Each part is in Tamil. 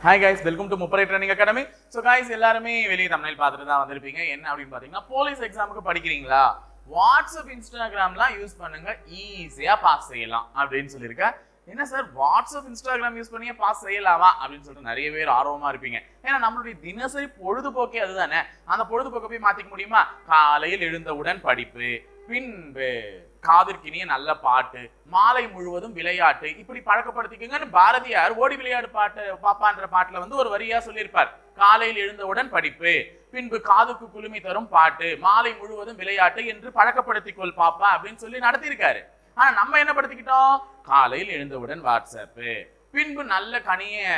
ஹாய் கைஸ், வெல்கம் டு முப்பரை ட்ரைனிங் அகாடமி. ஸோ கைஸ், எல்லாருமே வெளியே தமிழில் பார்த்துட்டு தான் வந்திருப்பீங்க. என்ன அப்படின்னு பார்த்தீங்கன்னா, போலீஸ் எக்ஸாமுக்கு படிக்கிறீங்களா, வாட்ஸ்அப் இன்ஸ்டாகிராம்லாம் யூஸ் பண்ணுங்க, ஈஸியா பாஸ் செய்யலாம் அப்படின்னு சொல்லியிருக்கேன். என்ன சார், வாட்ஸ்அப் இன்ஸ்டாகிராம் யூஸ் பண்ணியே பாஸ் செய்யலாமா அப்படின்னு சொல்லிட்டு நிறைய பேர் ஆர்வமா இருப்பீங்க. ஏன்னா நம்மளுடைய தினசரி பொழுதுபோக்கே அதுதானே. அந்த பொழுதுபோக்கை போய் மாத்திக்க முடியுமா? காலையில் எழுந்தவுடன் படிப்பு, பின்பு காதிற்கினிய நல்ல பாட்டு, மாலை முழுவதும் விளையாட்டு, இப்படி பழக்கப்படுத்திக்கங்கன்னு பாரதியார் ஓடி விளையாடு பாட்டு பாப்பான்ற பாட்டுல வந்து ஒரு வரியா சொல்லியிருப்பார். காலையில் எழுந்தவுடன் படிப்பு, பின்பு காதுக்கு குளுமை தரும் பாட்டு, மாலை முழுவதும் விளையாட்டு என்று பழக்கப்படுத்திக்கொள் பாப்பா அப்படின்னு சொல்லி நடத்தியிருக்காரு. ஆனா நம்ம என்ன படுத்திக்கிட்டோம்? காலையில் எழுந்தவுடன் வாட்ஸ்அப்பு, பின்பு நல்ல கனிய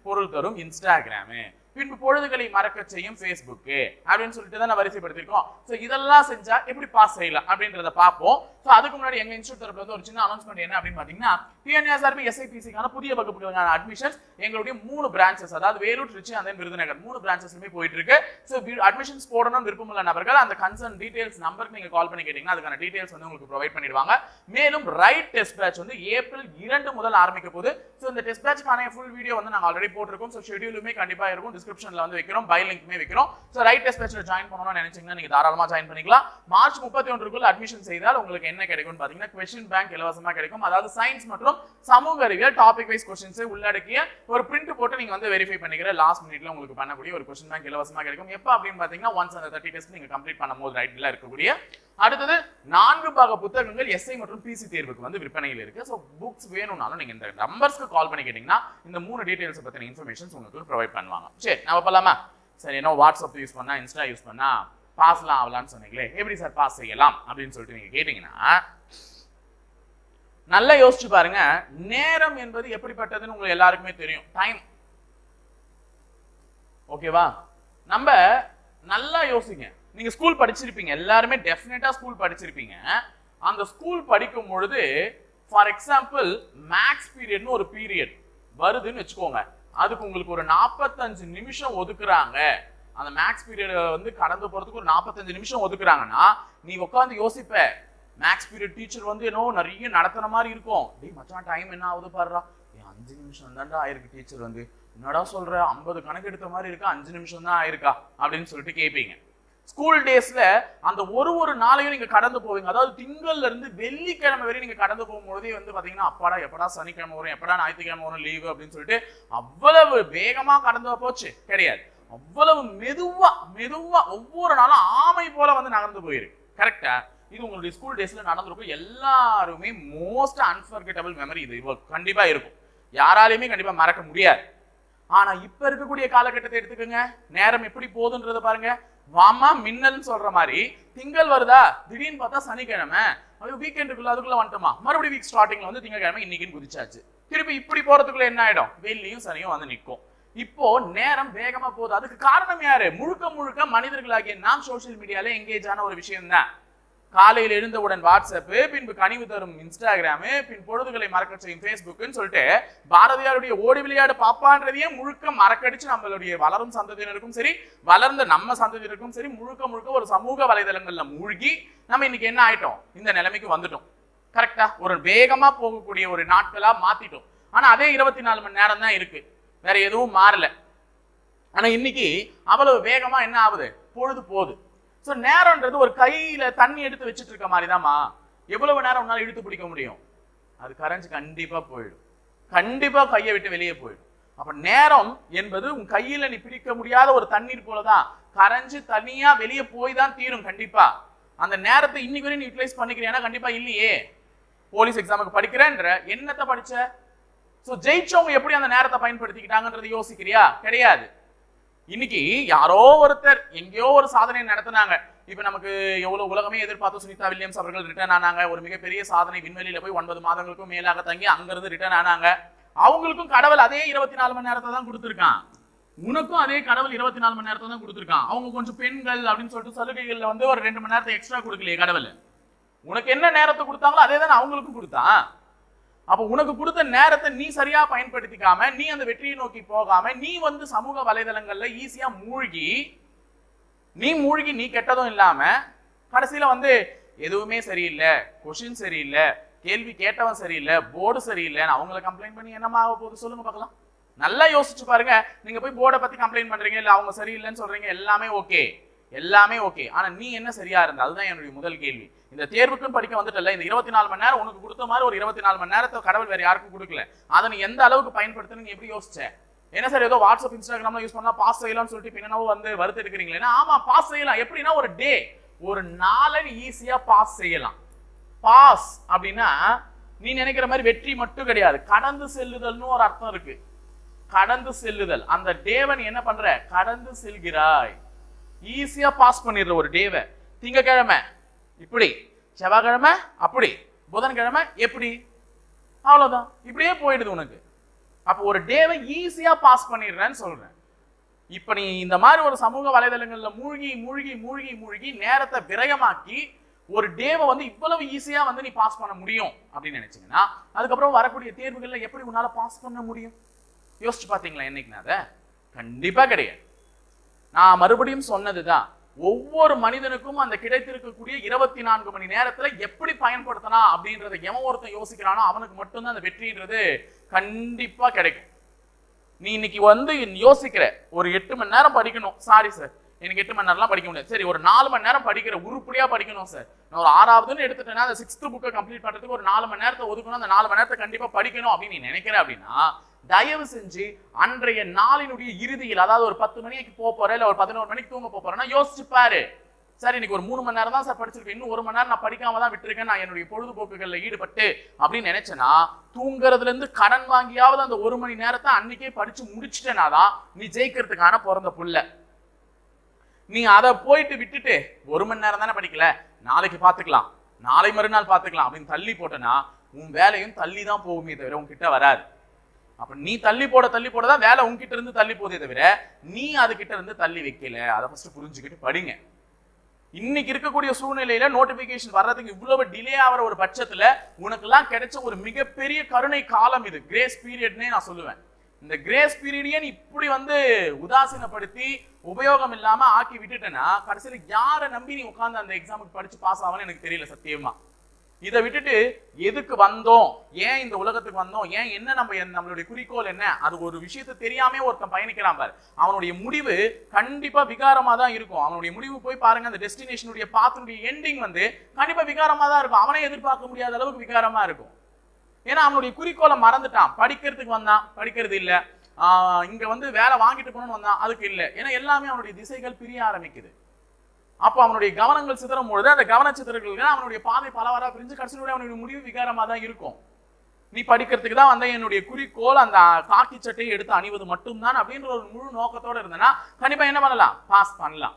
பொருள் தரும் இன்ஸ்டாகிராமு, பின்பு பொழுதுகளை மறக்க செய்யும் ஃபேஸ்புக்கு அப்படின்னு சொல்லிட்டு தான் வரிசைப்படுத்திருக்கோம். ஸோ இதெல்லாம் செஞ்சா எப்படி பாஸ் செய்யலாம் அப்படின்றத பார்ப்போம். ஸோ அதுக்கு முன்னாடி எங்க இன்ஸ்டியூட் தரப்புல வந்து ஒரு சின்ன அனௌன்ஸ்மெண்ட் என்ன அப்படின்னு பாத்தீங்கன்னா, டிஎன்எஸ்ஆர்பி எஸ்ஐபிசிக்கான புதிய வகுப்புகளுக்கான அட்மிஷன்ஸ் எங்களுடைய 3 பிரான்ச்சஸ், அதாவது வேலூர், திருச்சி அண்ட் விருதுநகர் 3 பிரான்ச்சஸ்லுமே போயிட்டு இருக்கு. ஸோ அட்மிஷன்ஸ் போடணும்னு விருப்பமுள்ள நபர்கள் அந்த கன்சர்ன் டீடைல்ஸ் நம்பருக்கு நீங்க கால் பண்ணி கேட்டீங்கன்னா அதுக்கான டீடைல்ஸ் வந்து உங்களுக்கு ப்ரொவைட் பண்ணிடுவாங்க. மேலும் ரைட் டெஸ்ட் பேட்ச் வந்து ஏப்ரல் 2 முதல் ஆரம்பிக்க போகுது. ஸோ இந்த டெஸ்ட் பேட்ச்க்கான ஃபுல் வீடியோ வந்து நாங்கள் ஆல்ரெடி போட்டிருக்கோம். ஸோ ஷெட்யூலுமே கண்டிப்பா இருக்கும், டிஸ்கிரிப்ஷன்ல வந்து வைக்கிறோம், பை லிங்க்மே வைக்கிறோம். ஸோ ரைட் டெஸ்ட் பேட்ச்ல ஜாயின் பண்ணணும்னு நினைச்சீங்கன்னா நீங்க தாராளமா ஜாயின் பண்ணிக்கலாம். மார்ச் 31க்குள்ள அட்மிஷன் செய்தால் உங்களுக்கு என்ன கிடைக்கும்னு பாத்தீங்கன்னா, क्वेश्चन बैंक இலவசமா கிடைக்கும். அதாவது சயின்ஸ் மற்றும் சமூக அறிவியல் டாபிக் வைஸ் क्वेश्चंस உள்ளடக்கிய ஒரு பிரிண்ட் போட்டு நீங்க வந்து வெரிஃபை பண்ணிக்கிற லாஸ்ட் மினிட்ல உங்களுக்கு பண்ணக்கூடிய ஒரு क्वेश्चन बैंक இலவசமா கிடைக்கும். எப்ப அப்படின்னு பாத்தீங்கன்னா, ஒன்ஸ் அந்த 30 டெஸ்ட் நீங்க கம்ப்ளீட் பண்ணும்போது ரைட்ல இருக்கக்கூடிய. அடுத்தது 4 பாக புத்தகங்கள் எஸ்ஐ மற்றும் பிசி தேர்வுக்கு வந்து விற்பனையில் இருக்கு. சோ புக்ஸ் வேணும்னாலும் நீங்க இந்த நம்பர்ஸ்க்கு கால் பண்ணி கேட்டீங்கன்னா இந்த 3 டீடைல்ஸ் பத்தின இன்ஃபர்மேஷன்ஸ் உங்களுக்கு ப்ரொவைட் பண்ணுவாங்க. சரி, நம்ம போலாமா? சரி, என்ன வாட்ஸ்அப் யூஸ் பண்ணா, இன்ஸ்டா யூஸ் பண்ணா பாஸ்லாம் ஆகலாம்னு சொன்னீங்களே, எப்படி சார் பாஸ் செய்யலாம் அப்படின்னு சொல்லிட்டு நீங்க கேட்டீங்கன்னா, நல்லா யோசிச்சு பாருங்க. நேரம் என்பது எப்படிப்பட்டதுன்னு உங்களுக்கு எல்லாருக்குமே தெரியும். டைம், ஓகேவா? நம்ம நல்லா யோசிங்க. நீங்க ஸ்கூல் படிச்சிருப்பீங்க, எல்லாருமே டெஃபினட்டா ஸ்கூல் படிச்சிருப்பீங்க. அந்த ஸ்கூல் படிக்கும் பொழுது ஃபார் எக்ஸாம்பிள் மேக்ஸ் பீரியட்னு ஒரு பீரியட் வருதுன்னு வச்சுக்கோங்க. அதுக்கு உங்களுக்கு ஒரு 45 நிமிஷம் ஒதுக்குறாங்க. அந்த மேக்ஸ் பீரியட் வந்து கடந்து போறதுக்கு ஒரு 45 நிமிஷம் ஒதுக்குறாங்கன்னா நீ உட்காந்து யோசிப்ப, மேக்ஸ் பீரியட் டீச்சர் வந்து என்னோ நிறைய நடத்துற மாதிரி இருக்கும். டேய் மச்சான், டைம் என்ன ஆகுது பாருடா, 5 நிமிஷம் தான்டா ஆயிருக்கு. டீச்சர் வந்து என்னடா சொல்ற, 50 கணக்கு எடுத்த மாதிரி இருக்கா, 5 நிமிஷம் தான் ஆயிருக்கா அப்படின்னு சொல்லிட்டு கேட்பீங்க. ஸ்கூல் டேஸ்ல அந்த ஒரு நாளையும் நீங்க கடந்து போவீங்க. அதாவது திங்கள்ல இருந்து வெள்ளிக்கிழமை வரை நீங்க கடந்து போகும்போதே வந்து பாத்தீங்கன்னா, அப்பாடா எப்படா சனிக்கிழமை வரும், எப்படா ஞாயிற்றுக்கிழமை வரும் லீவு அப்படின்னு சொல்லிட்டு அவ்வளவு வேகமா கடந்து போச்சு கிடையாது. அவ்வளவு மெதுவா ஒவ்வொரு நாளும் ஆமை போல வந்து நகர்ந்து போயிருக்கு. கரெக்டா? இது உங்களுடைய ஸ்கூல் டேஸ்ல நடந்திருக்கும். எல்லாருமே மோஸ்ட் அன்ஃபர்கெட்டபிள் மெமரி இது கண்டிப்பா இருக்கும். யாராலையுமே கண்டிப்பா மறக்க முடியாது. ஆனா இப்ப இருக்கக்கூடிய காலகட்டத்தை எடுத்துக்கோங்க, நேரம் எப்படி போகுதுன்றத பாருங்க. வாமா மின்னல்னு சொல்ற மாதிரி திங்கள் வருதா, திடீர்னு பார்த்தா சனிக்கிழமை, வீக்கெண்டுக்குள்ள அதுக்குள்ள வந்துட்டோமா, மறுபடியும் வீக் ஸ்டார்டிங்ல வந்து திங்கக்கிழமை இன்னைக்குன்னு குதிச்சாச்சு. திருப்பி இப்படி போறதுக்குள்ள என்ன ஆயிடும், வெள்ளியும் சனியும் வந்து நிற்கும். இப்போ நேரம் வேகமா போகுது. அதுக்கு காரணம் யாரு? முழுக்க மனிதர்களாகிய நாம் சோசியல் மீடியால எங்கேஜ் ஆன ஒரு விஷயம் தான். காலையில் எழுந்தவுடன் வாட்ஸ்அப்பு, பின்பு கனிவு தரும் இன்ஸ்டாகிராமு, பின் பொழுதுகளை மறக்க செய்யும் ஃபேஸ்புக்குன்னு சொல்லிட்டு பாரதியாருடைய ஓடி விளையாடு பாப்பான்றதையே முழுக்க மறக்கடிச்சு நம்மளுடைய வளரும் சந்ததியினருக்கும் சரி, வளர்ந்த நம்ம சந்ததியினருக்கும் சரி, முழுக்க ஒரு சமூக வலைதளங்கள்ல மூழ்கி நம்ம இன்னைக்கு என்ன ஆயிட்டோம், இந்த நிலைமைக்கு வந்துட்டோம். கரெக்டா? ஒரு வேகமா போகக்கூடிய ஒரு நாட்களா மாத்திட்டோம். ஆனா அதே 24 மணி நேரம் தான் இருக்கு, வேற எதுவும் மாறல. ஆனா இன்னைக்கு அவ்வளவு வேகமா என்ன ஆகுது, பொழுது போகுது. ஸோ நேரம்ன்றது ஒரு கையில தண்ணி எடுத்து வச்சுட்டு இருக்க மாதிரி தான்மா. எவ்வளவு நேரம் உன்னால இழுத்து பிடிக்க முடியும்? அது கரைஞ்சு கண்டிப்பா போயிடும், கண்டிப்பா கையை விட்டு வெளியே போயிடும். அப்ப நேரம் என்பது உன் கையில நீ பிடிக்க முடியாத ஒரு தண்ணீர் போலதான், கரைஞ்சு தனியா வெளியே போய் தான் தீரும். கண்டிப்பா அந்த நேரத்தை இன்னைக்கு வரை நீ யூட்டிலைஸ் பண்ணிக்கிறேன்னா கண்டிப்பா இல்லையே. போலீஸ் எக்ஸாமுக்கு படிக்கிறேன்ற என்னத்தை படிச்ச? ஸோ ஜெயிச்சவங்க எப்படி அந்த நேரத்தை பயன்படுத்திக்கிட்டாங்கன்றதை யோசிக்கிறியா? கிடையாது. இன்னைக்கு யாரோ ஒருத்தர் எங்கேயோ ஒரு சாதனை நடத்தினாங்க. இப்ப நமக்கு எவ்வளவு உலகமே எதிர்பார்த்து சுனிதா வில்லியம்ஸ் அவர்கள் ரிட்டர்ன் ஆனாங்க. ஒரு மிகப்பெரிய சாதனை, விண்வெளியில போய் 9 மாதங்களுக்கும் மேலாக தங்கி அங்கிருந்து ரிட்டர்ன் ஆனாங்க. அவங்களுக்கும் கடவுள் அதே 24 மணி நேரத்தை தான் கொடுத்துருக்கான். உனக்கும் அதே கடவுள் 24 மணி நேரத்தை தான் கொடுத்துருக்கான். அவங்க கொஞ்சம் பெண்கள் அப்படின்னு சொல்லிட்டு சலுகைகள்ல வந்து ஒரு 2 மணி நேரத்தை எக்ஸ்ட்ரா கொடுக்கலையே கடவுள். உனக்கு என்ன நேரத்தை கொடுத்தாங்களோ அதே தான் அவங்களுக்கும் கொடுத்தான். அப்ப உனக்கு கொடுத்த நேரத்தை நீ சரியா பயன்படுத்திக்காம, நீ அந்த வெற்றியை நோக்கி போகாம, நீ வந்து சமூக வலைதளங்கள்ல ஈஸியா மூழ்கி நீ கெட்டதும் இல்லாம கடைசியில வந்து எதுவுமே சரியில்லை, கொஸ்டின் சரியில்லை, கேள்வி கேட்டவன் சரியில்லை, போர்டு சரியில்லைன்னு அவங்களை கம்ப்ளைண்ட் பண்ணி என்னமா ஆக போகுது சொல்லுங்க பார்க்கலாம். நல்லா யோசிச்சு பாருங்க. நீங்க போய் போர்டை பத்தி கம்ப்ளைண்ட் பண்றீங்க, இல்ல அவங்க சரியில்லைன்னு சொல்றீங்க, எல்லாமே ஓகே, எல்லாமே ஓகே. ஆனா நீ என்ன சரியா இருந்த? அதுதான் என்னுடைய முதல் கேள்வி. இந்த தேர்வுக்குன்னு படிக்க வந்துட்டல, இந்த 24 மணி நேரம் உனக்கு கொடுத்த மாதிரி ஒரு 24 மணி நேரத்தை கடவுள் வேற யாருக்கும் கொடுக்கல. அதை நீ எந்த அளவுக்கு பயன்படுத்தணும், நீ எப்படி யோசிச்ச? என்ன சார் ஏதோ வாட்ஸ்அப் இன்ஸ்டாகிராம்ல யூஸ் பண்ணா பாஸ் செய்யலாம்னு சொல்லிட்டு என்னவோ வந்து வருத்து எடுக்கிறீங்களா? ஆமா, பாஸ் செய்யலாம். எப்படின்னா ஒரு டே, ஒரு நாளை ஈஸியா பாஸ் செய்யலாம். பாஸ் அப்படின்னா நீ நினைக்கிற மாதிரி வெற்றி மட்டும் கிடையாது, கடந்து செல்லுதல்னு ஒரு அர்த்தம் இருக்கு. கடந்து செல்லுதல். அந்த டேவை நீ என்ன பண்ற? கடந்து செல்கிறாய். ஈஸியா பாஸ் பண்ணிடுற ஒரு டேவை. திங்கக்கிழமை இப்படி, செவ்வாய்க்கிழமை அப்படி, புதன்கிழமை எப்படி, அவ்வளவுதான், இப்படியே போயிடுது உனக்கு. அப்போ ஒரு டேவை ஈஸியா பாஸ் பண்ணிடுறேன்னு சொல்றேன். இப்ப நீ இந்த மாதிரி ஒரு சமூக வலைதளங்கள்ல மூழ்கி மூழ்கி மூழ்கி மூழ்கி நேரத்தை விரயமாக்கி ஒரு டேவை வந்து இவ்வளவு ஈஸியா வந்து நீ பாஸ் பண்ண முடியும் அப்படின்னு நினைச்சீங்கன்னா, அதுக்கப்புறம் வரக்கூடிய தேர்வுகள்ல எப்படி உன்னால பாஸ் பண்ண முடியும்? யோசிச்சு பாத்தீங்களா என்னைக்கு? அதை கண்டிப்பா கிடையாது. நான் மறுபடியும் சொன்னதுதான், ஒவ்வொரு மனிதனுக்கும் அந்த கிடைத்திருக்கக்கூடிய 24 மணி நேரத்துல எப்படி பயன்படுத்தலாம் அப்படின்றத எவன் ஒருத்தன் யோசிக்கிறானோ அவனுக்கு மட்டும்தான் அந்த வெற்றின்றது கண்டிப்பா கிடைக்கும். நீ இன்னைக்கு வந்து யோசிக்கிற ஒரு 8 மணி நேரம் படிக்கணும், சாரி சார் எனக்கு 8 மணி நேரம்லாம் படிக்க முடியாது, சரி ஒரு 4 மணி நேரம் படிக்கிற, உருப்படியா படிக்கணும் சார், நான் ஒரு 6ஆவதுன்னு எடுத்துட்டேன்னா அந்த 6th புக்கை கம்ப்ளீட் பண்றதுக்கு ஒரு 4 மணி நேரத்தை ஒதுக்கணும், அந்த 4 மணி நேரத்தை கண்டிப்பா படிக்கணும் அப்படின்னு நீ நினைக்கிற அப்படின்னா, தயவு செஞ்சு அன்றைய நாளினுடைய இறுதியில், அதாவது ஒரு 10 மணிக்கு போற இல்ல ஒரு 11 மணிக்கு தூங்க போறேன்னா யோசிச்சு பாரு, சார் இன்னைக்கு ஒரு 3 மணி நேரம் தான் சார் படிச்சிருக்கேன், இன்னும் 1 மணி நேரம் நான் படிக்காம தான் விட்டுருக்கேன், நான் என்னுடைய பொழுதுபோக்குகள்ல ஈடுபட்டு அப்படின்னு நினைச்சேன்னா, தூங்குறதுல இருந்து கடன் வாங்கியாவது அந்த 1 மணி நேரத்தை அன்னைக்கே படிச்சு முடிச்சுட்டேனாதான் நீ ஜெயிக்கிறதுக்கான பிறந்த புள்ள. நீ அதை போயிட்டு விட்டுட்டு 1 மணி நேரம் தானே படிக்கல, நாளைக்கு பாத்துக்கலாம், நாளை மறுநாள் பாத்துக்கலாம் அப்படின்னு தள்ளி போட்டனா உன் வேலையும் தள்ளி தான் போகுமே தவிர உன்கிட்ட வராது. அப்ப நீ தள்ளி போடதான் வேலை உன்கிட்ட இருந்து தள்ளி போதே தவிர நீ அதுகிட்ட இருந்து தள்ளி வைக்கல. அதை ஃபர்ஸ்ட் புரிஞ்சுக்கிட்டு படிங்க. இன்னைக்கு இருக்கக்கூடிய சூழ்நிலையில நோட்டிபிகேஷன் வர்றதுக்கு இவ்வளவு டிலே ஆகிற ஒரு பட்சத்துல உனக்கு எல்லாம் கிடைச்ச ஒரு மிகப்பெரிய கருணை காலம் இது, கிரேஸ் பீரியட்னே நான் சொல்லுவேன். இந்த கிரேஸ் பீரியடையே நீ இப்படி வந்து உதாசீனப்படுத்தி உபயோகம் இல்லாம ஆக்கி விட்டுட்டேன்னா கடைசியில யாரை நம்பி நீ உட்கார்ந்து அந்த எக்ஸாமுக்கு படிச்சு பாஸ் ஆகணும்னு எனக்கு தெரியல சத்தியமா. இதை விட்டுட்டு எதுக்கு வந்தோம், ஏன் இந்த உலகத்துக்கு வந்தோம், ஏன் என்ன நம்மளுடைய குறிக்கோள் என்ன, அது ஒரு விஷயத்தை தெரியாம ஒருத்தன் பயணிக்கிறான் பாரு, அவனுடைய முடிவு கண்டிப்பா விகாரமா தான் இருக்கும். அவனுடைய முடிவு போய் பாருங்க, அந்த டெஸ்டினேஷனுடைய பாத்தினுடைய எண்டிங் வந்து கண்டிப்பா விகாரமா தான் இருக்கும். அவனே எதிர்பார்க்க முடியாத அளவுக்கு விகாரமா இருக்கும். ஏன்னா அவனுடைய குறிக்கோளை மறந்துட்டான். படிக்கிறதுக்கு வந்தான், படிக்கிறது இல்ல, இங்க வந்து வேலை வாங்கிட்டு போகணும்னு வந்தான், அதுக்கு இல்லை. ஏன்னா எல்லாமே அவனுடைய திசைகள் பிரிய ஆரம்பிக்குது. அப்போ அவனுடைய கவனங்கள் சிதறும் பொழுது அந்த கவன சிதறல்கள் அவனுடைய பாதை பலவாரா பிரிஞ்சு கடைசியோட அவனுடைய முடிவு விகாரமா தான் இருக்கும். நீ படிக்கிறதுக்கு தான் வந்த, என்னுடைய குறிக்கோள் அந்த காக்கி சட்டையை எடுத்து அணிவது மட்டும்தான் அப்படின்ற ஒரு முழு நோக்கத்தோட இருந்தனா கண்டிப்பா என்ன பண்ணலாம், பாஸ் பண்ணலாம்.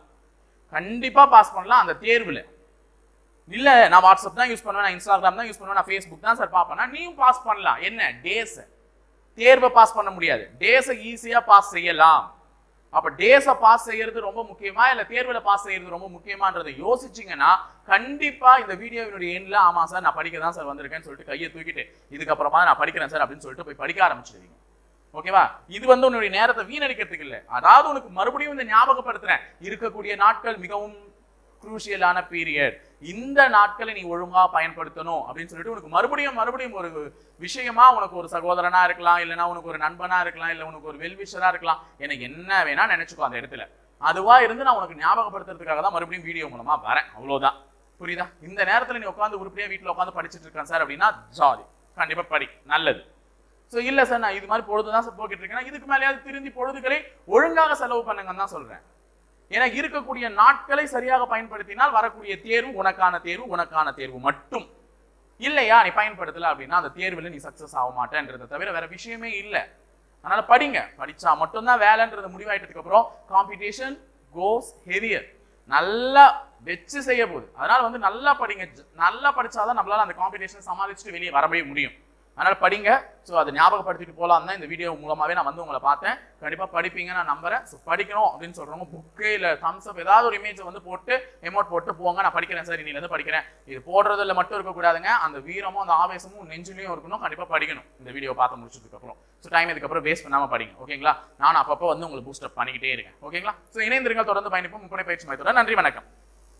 கண்டிப்பா பாஸ் பண்ணலாம் அந்த தேர்வுல. இல்ல நான் வாட்ஸ்அப் தான் யூஸ் பண்ணுவேன், நான் இன்ஸ்டாகிராம் தான் யூஸ் பண்ணுவேன், நான் ஃபேஸ்புக் தான் சார் பார்ப்பேன்னா நீயும் பாஸ் பண்ணலாம். என்ன டேஸ், தேர்வை பாஸ் பண்ண முடியாது, டேஸை ஈஸியா பாஸ் செய்யலாம். அப்ப டேஸை பாஸ் செய்யறது ரொம்ப முக்கியமா இல்ல தேர்வுல பாஸ் செய்யறது ரொம்ப முக்கியமான்றதை யோசிச்சீங்கன்னா கண்டிப்பா இந்த வீடியோவினுடைய எண்ட்ல ஆமா சார் நான் படிக்க தான் சார் வந்திருக்கேன்னு சொல்லிட்டு கையை தூக்கிட்டு இதுக்கப்புறமா நான் படிக்கிறேன் சார் அப்படின்னு சொல்லிட்டு போய் படிக்க ஆரம்பிச்சிடுவீங்க. ஓகேவா? இது வந்து உன்னுடைய நேரத்தை வீணடிக்கிறதுக்கு இல்லை. அதாவது உனக்கு மறுபடியும் இந்த ஞாபகப்படுத்துறேன், இருக்கக்கூடிய நாட்கள் மிகவும் குரூஷியலான பீரியட். இந்த நாட்களை நீ ஒழுங்கா பயன்படுத்தணும் அப்படின்னு சொல்லிட்டு உனக்கு மறுபடியும் ஒரு விஷயமா, உனக்கு ஒரு சகோதரனா இருக்கலாம், இல்லைன்னா உனக்கு ஒரு நண்பனா இருக்கலாம், இல்லை உனக்கு ஒரு வெல்விஷரா இருக்கலாம், எனக்கு என்ன வேணா நினைச்சுக்கோ அந்த இடத்துல. அதுவா இருந்து நான் உனக்கு ஞாபகப்படுத்துறதுக்காக தான் மறுபடியும் வீடியோ மூலமா வரேன், அவ்வளவுதான். புரியுதா? இந்த நேரத்துல நீ உட்காந்து உருப்படியா வீட்டுல உட்காந்து படிச்சுட்டு இருக்கான் சார் அப்படின்னா ஜாலி, கண்டிப்பா படி, நல்லது. சோ இல்ல சார் நான் இது மாதிரி பொழுதுதான் சார் போக்கிட்டு இருக்கேன், இதுக்கு மேலேயாவது திருந்தி பொழுதுகளை ஒழுங்காக செலவு பண்ணுங்கன்னு தான் சொல்றேன். ஏன்னா இருக்கக்கூடிய நாட்களை சரியாக பயன்படுத்தினால் வரக்கூடிய தேர்வு உனக்கான தேர்வு மட்டும். இல்லையா நீ பயன்படுத்தல அப்படின்னா அந்த தேர்வுல நீ சக்சஸ் ஆக மாட்டேன்றதை தவிர வேற விஷயமே இல்லை. அதனால படிங்க, படிச்சா மட்டும்தான் வேலைன்றது முடிவாயிட்டதுக்கு அப்புறம் காம்படிஷன் கோஸ் ஹெவியர், நல்லா வெச்சு செய்ய போகுது. அதனால வந்து நல்லா படிங்க, நல்லா படிச்சாதான் நம்மளால அந்த காம்படிஷன் சமாளிச்சுட்டு வெளியே வரவே முடியும். அதனால படிங்க. ஸோ அதை ஞாபகப்படுத்திட்டு போகலாம் தான் இந்த வீடியோ மூலமாவே நான் வந்து உங்களை பார்த்தேன். கண்டிப்பாக படிப்பீங்க நான் நம்புறேன். ஸோ படிக்கணும் அப்படின்னு சொல்றவங்க புக்கு இல்லை தம்ஸ் அப் ஏதாவது ஒரு இமேஜை வந்து போட்டு எமோட் போட்டு போங்க, நான் படிக்கிறேன் சார், இன்னிலேருந்து படிக்கிறேன். இது போடுறதுல மட்டும் இருக்கக்கூடாதுங்க, அந்த வீரமும் அந்த ஆவேசமும் நெஞ்சிலையும் இருக்கணும். கண்டிப்பாக படிக்கணும் இந்த வீடியோ பார்த்து முடிச்சதுக்கு அப்புறம். ஸோ டைம் இதுக்கப்புறம் வேஸ்ட் பண்ணாமல் படிங்க. ஓகேங்களா? நான் அப்பப்போ வந்து உங்களுக்கு பூஸ்டப் பண்ணிக்கிட்டே இருக்கேன். ஓகேங்களா? ஸோ இணைந்திருங்கள், தொடர்ந்து பயணிப்போம் முப்படை பயிற்சி மையத்தோட. நன்றி, வணக்கம்.